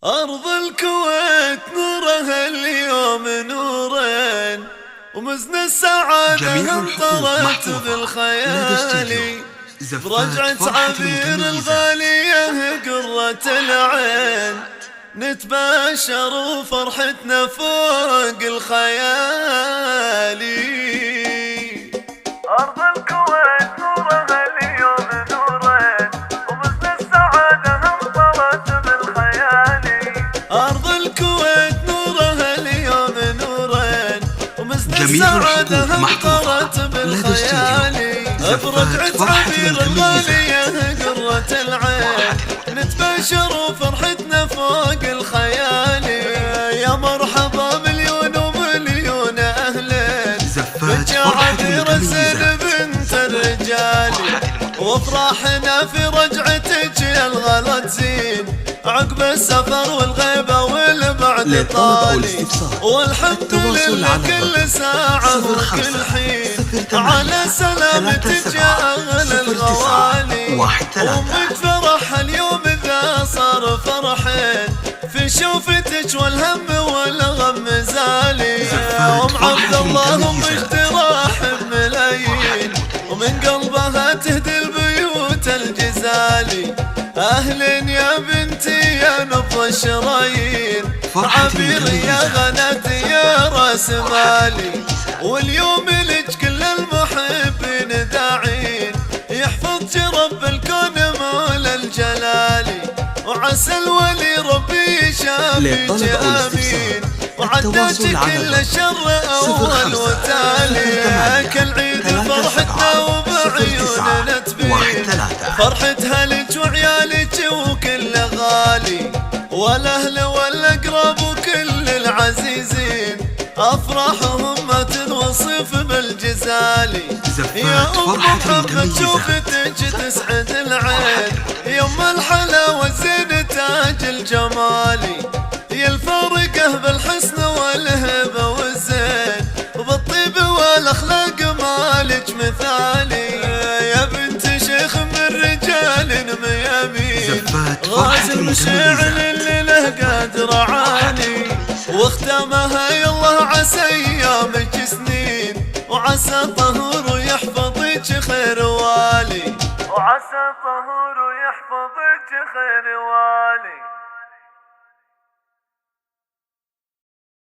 أرض الكويت نورها اليوم نورين، ومزن السعادة انطرت بالخيالي، برجعة عبير الغالية قرة العين، نتباشر وفرحتنا فوق الخيالي. أرض الكويت نورها اليوم نورين، ومزن السعادة انطرت بالخيالي. أرض الكويت نورها اليوم نورين، ومزن السعادة انطرت بالخيالي، برجعة عبير الغالية قرة العين، نتباشر وفرحتنا فوق الخيالي. يا مرحبا مليون ومليون أهلين بك يا عبير الزين بنت الرجال، وافراحنا في رجعتك يا الغلا تزين، عقب السفر والغيبة والبعد طالي، والحمد لله كل ساعة وكل حين على سلامتك يا أغلى الغوالي. ومن فرح اليوم ذا صار فرحين، في شوفتك والهم والغم زالي. أم عبد الله أم اجتراح ملايين، ومن قلبها تهدي البيوت الجزالي. أهلين يا بنتي يا نبض الشرايين، عبير يا غناتي يا راس مالي، واليوم لك كل المحبين داعين، يحفظك رب الكون مولى الجلالي، وعسى الولي ربي يشافيك آمين، وعداك كل شر أول وتالي. كالعيد فرحتنا وبعيوننا تبين، فرحتها لك وعيالك وكل غالي، والأهل والأقرب وكل العزيزين، أفراحهم ما تنوصف بالجزالي. يا أم محمد شوفتك تسعد العين، يم الحلاوة زين تاج الجمالي، يا الفارقة بالحسن والهبة والزين، وبالطيب والأخلاق مالك مثالي. يا بنت شيخ من رجال ميامين، غازي مشعل اللي له قادر عاني، واختامها يالله عسى ايامك سنين، وعسى طهور يحفظك خير والي، وعسى طهور يحفظك خير والي.